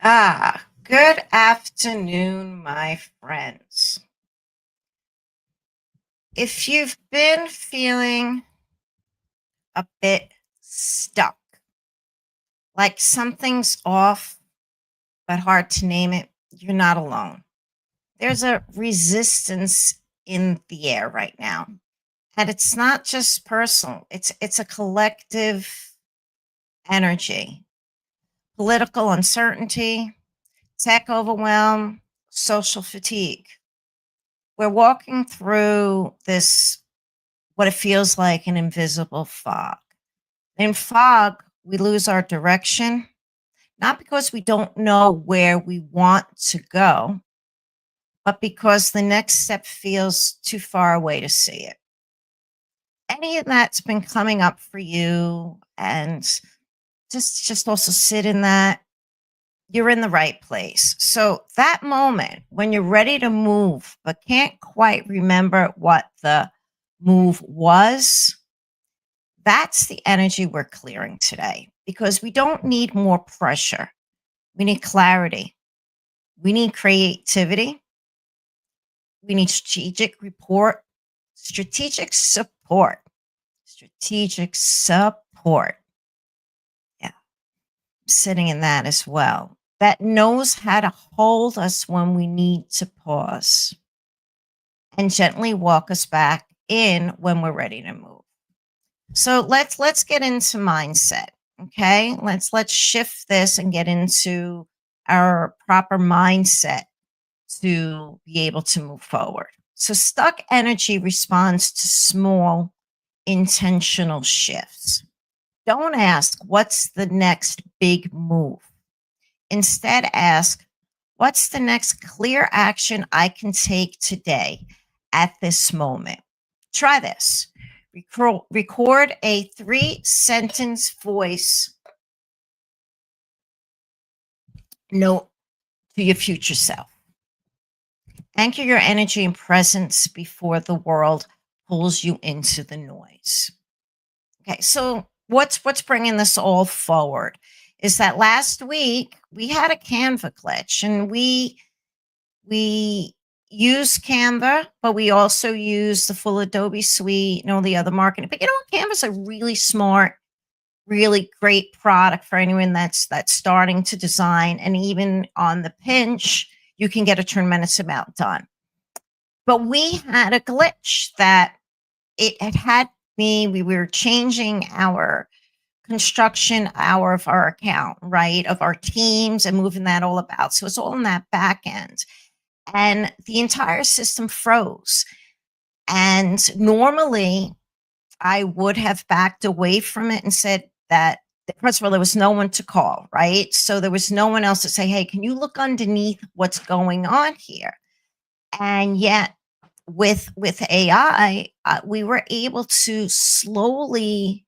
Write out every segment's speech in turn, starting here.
Good afternoon, my friends. If you've been feeling a bit stuck, like something's off but hard to name it, you're not alone. There's a resistance in the air right now. And it's not just personal, it's a collective energy. Political uncertainty, tech overwhelm, social fatigue. We're walking through this, what it feels like an invisible fog. In fog, we lose our direction, not because we don't know where we want to go, but because the next step feels too far away to see it. Any of that's been coming up for you, and just also sit in that, you're in the right place. So that moment when you're ready to move but can't quite remember what the move was, that's the energy we're clearing today, because we don't need more pressure. We need clarity. We need creativity. We need strategic support, strategic support. Yeah, I'm sitting in that as well. That knows how to hold us when we need to pause and gently walk us back in when we're ready to move. So let's get into mindset. Okay. Let's shift this and get into our proper mindset to be able to move forward. So stuck energy responds to small intentional shifts. Don't ask what's the next big move. Instead ask what's the next clear action I can take today at this moment. Try this. Record a 3-sentence voice note to your future self. Anchor your energy and presence before the world pulls you into the noise. Okay, so what's bringing this all forward is that last week we had a Canva glitch, and we use Canva, but we also use the full Adobe suite and all the other marketing. But you know what? Canva's a really smart, really great product for anyone that's starting to design. And even on the pinch, you can get a tremendous amount done. But we had a glitch that it had me. We were changing our construction hour of our account, right? Of our teams and moving that all about. So it's all in that back end. And the entire system froze. And normally I would have backed away from it and said that, first of all, there was no one to call, right? So there was no one else to say, hey, can you look underneath what's going on here? And yet, with AI, we were able to slowly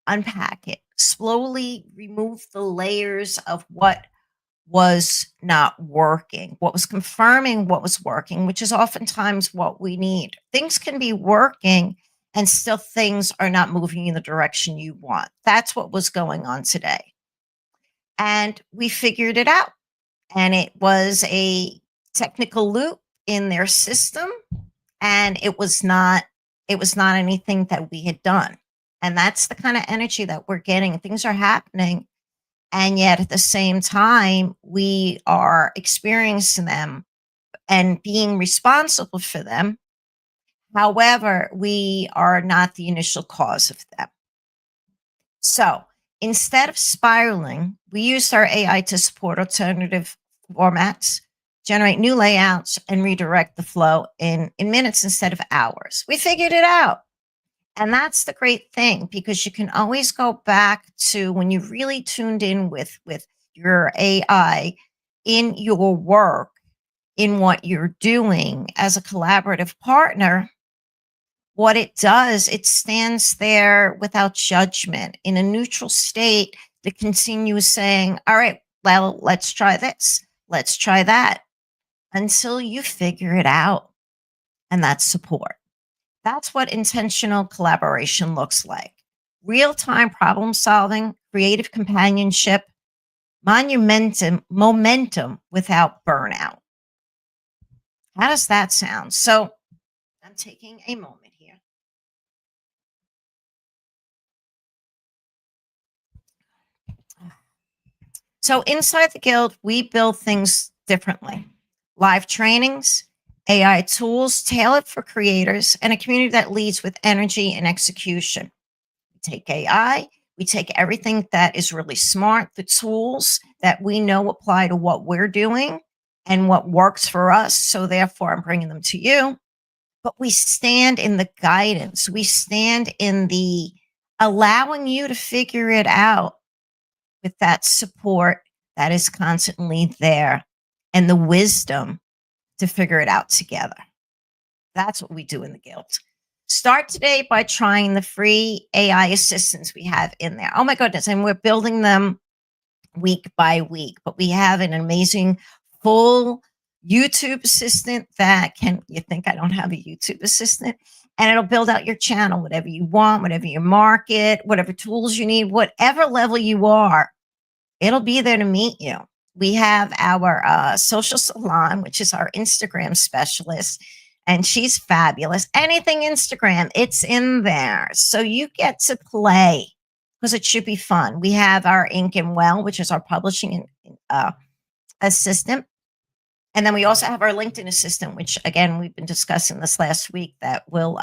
unpack it, slowly remove the layers of what was not working, what was confirming what was working, which is oftentimes what we need. Things can be working and still things are not moving in the direction you want. That's what was going on today. And we figured it out. And it was a technical loop in their system. And it was not anything that we had done. And that's the kind of energy that we're getting. Things are happening, and yet at the same time, we are experiencing them and being responsible for them. However, we are not the initial cause of them. So instead of spiraling, we used our AI to support alternative formats, generate new layouts, and redirect the flow in minutes instead of hours. We figured it out. And that's the great thing, because you can always go back to when you really tuned in with your AI in your work, in what you're doing as a collaborative partner. What it does, it stands there without judgment in a neutral state that continues saying, all right, well, let's try this, let's try that, until you figure it out. And that's support. That's what intentional collaboration looks like. Real time problem solving, creative companionship, momentum without burnout. How does that sound? So I'm taking a moment here. So inside the guild, we build things differently. Live trainings, AI tools tailored for creators, and a community that leads with energy and execution. We take AI, we take everything that is really smart, the tools that we know apply to what we're doing and what works for us. So therefore, I'm bringing them to you. But we stand in the guidance, we stand in the allowing you to figure it out with that support that is constantly there and the wisdom to figure it out together. That's what we do in the guild. Start today by trying the free AI assistants we have in there. Oh my goodness. And we're building them week by week, but we have an amazing full YouTube assistant that can, you think I don't have a YouTube assistant? And it'll build out your channel, whatever you want, whatever you market, whatever tools you need, whatever level you are, it'll be there to meet you. We have our social salon, which is our Instagram specialist, and she's fabulous. Anything Instagram, it's in there. So you get to play because it should be fun. We have our Ink and Well, which is our publishing assistant. And then we also have our LinkedIn assistant, which again, we've been discussing this last week that will,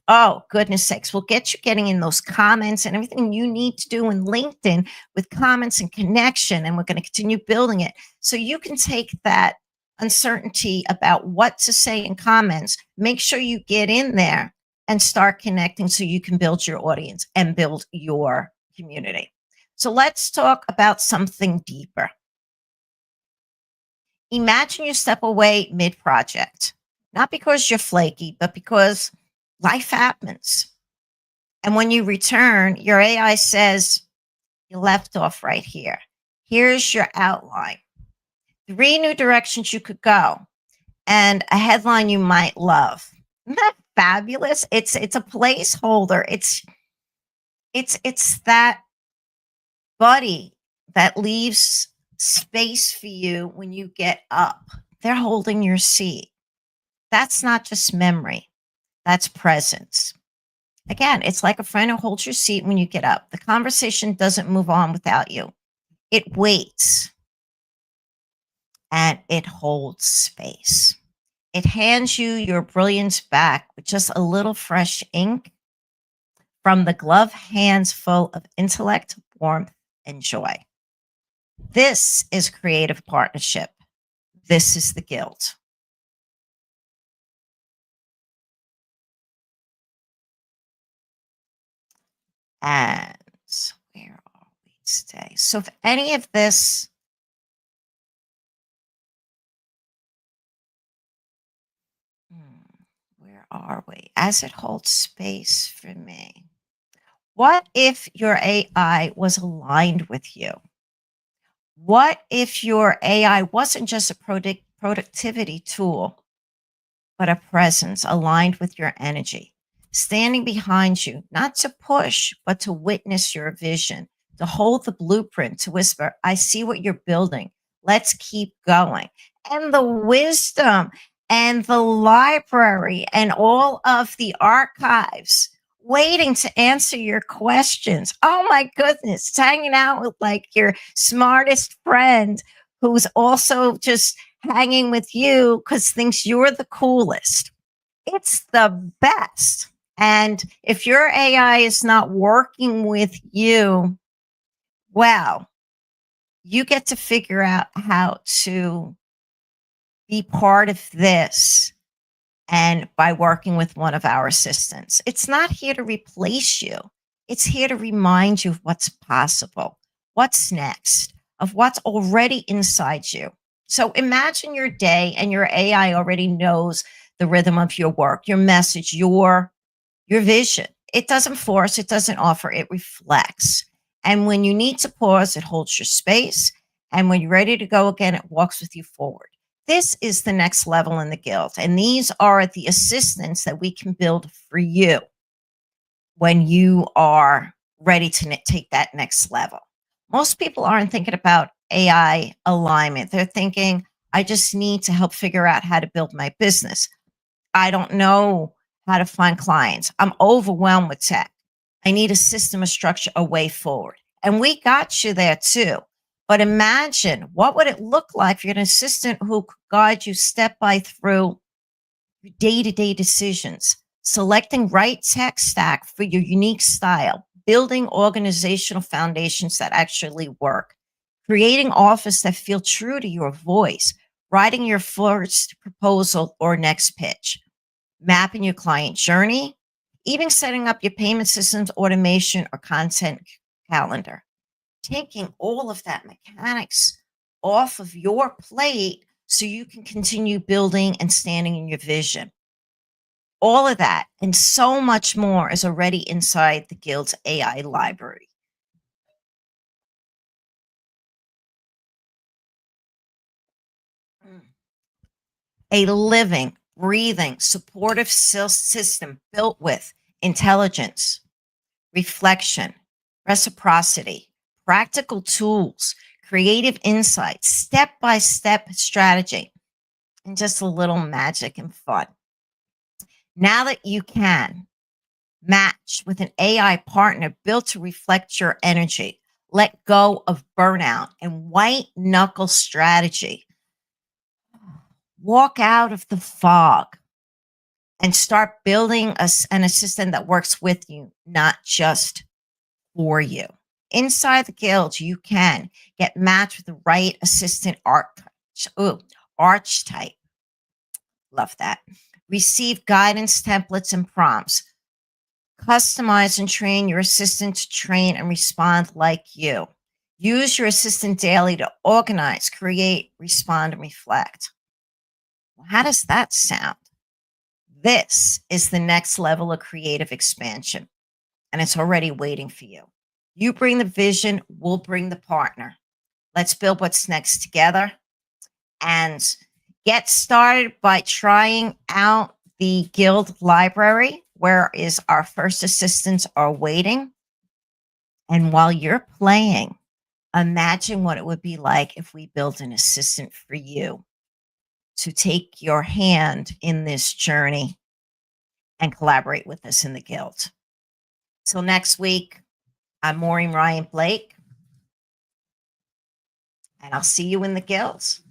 oh, goodness sakes, will get you getting in those comments and everything you need to do in LinkedIn with comments and connection. And we're going to continue building it. So you can take that uncertainty about what to say in comments, make sure you get in there and start connecting so you can build your audience and build your community. So let's talk about something deeper. Imagine you step away mid project, not because you're flaky, but because life happens. And when you return, your AI says, you left off right here. Here's your outline. 3 new directions you could go and a headline you might love. Isn't that fabulous? It's a placeholder. It's that buddy that leaves space for you when you get up. They're holding your seat. That's not just memory. That's presence. Again, it's like a friend who holds your seat when you get up. The conversation doesn't move on without you. It waits and it holds space. It hands you your brilliance back with just a little fresh ink from the glove hands full of intellect, warmth, and joy. This is creative partnership. This is the guild. And where are we today? So if any of this, where are we? As it holds space for me. What if your AI was aligned with you? What if your AI wasn't just a productivity tool, but a presence aligned with your energy, standing behind you, not to push, but to witness your vision, to hold the blueprint, to whisper, I see what you're building. Let's keep going. And the wisdom and the library and all of the archives waiting to answer your questions. Oh my goodness, it's hanging out with like your smartest friend who's also just hanging with you because thinks you're the coolest. It's the best. And if your AI is not working with you, well, you get to figure out how to be part of this and by working with one of our assistants. It's not here to replace you. It's here to remind you of what's possible, what's next, of what's already inside you. So imagine your day and your AI already knows the rhythm of your work, your message, your vision. It doesn't force, it doesn't offer, it reflects. And when you need to pause, it holds your space. And when you're ready to go again, it walks with you forward. This is the next level in the guild. And these are the assistants that we can build for you when you are ready to take that next level. Most people aren't thinking about AI alignment. They're thinking, I just need to help figure out how to build my business. I don't know how to find clients. I'm overwhelmed with tech. I need a system, a structure, a way forward. And we got you there too. But imagine what would it look like for an assistant who could guide you step by through day-to-day decisions, selecting right tech stack for your unique style, building organizational foundations that actually work, creating offers that feel true to your voice, writing your first proposal or next pitch, mapping your client journey, even setting up your payment systems, automation, or content calendar. Taking all of that mechanics off of your plate so you can continue building and standing in your vision. All of that and so much more is already inside the Guild's AI library. Mm. A living, breathing, supportive system built with intelligence, reflection, reciprocity, practical tools, creative insights, step by step strategy, and just a little magic and fun. Now that you can match with an AI partner built to reflect your energy, let go of burnout and white knuckle strategy, walk out of the fog and start building an assistant that works with you, not just for you. Inside the guild, you can get matched with the right assistant archetype. Love that. Receive guidance templates and prompts. Customize and train your assistant to train and respond like you. Use your assistant daily to organize, create, respond, and reflect. Well, how does that sound? This is the next level of creative expansion, and it's already waiting for you. You bring the vision, we'll bring the partner. Let's build what's next together and get started by trying out the Guild library, where is our first assistants are waiting. And while you're playing, imagine what it would be like if we built an assistant for you to take your hand in this journey and collaborate with us in the Guild. Till next week, I'm Maureen Ryan Blake, and I'll see you in the Guilds.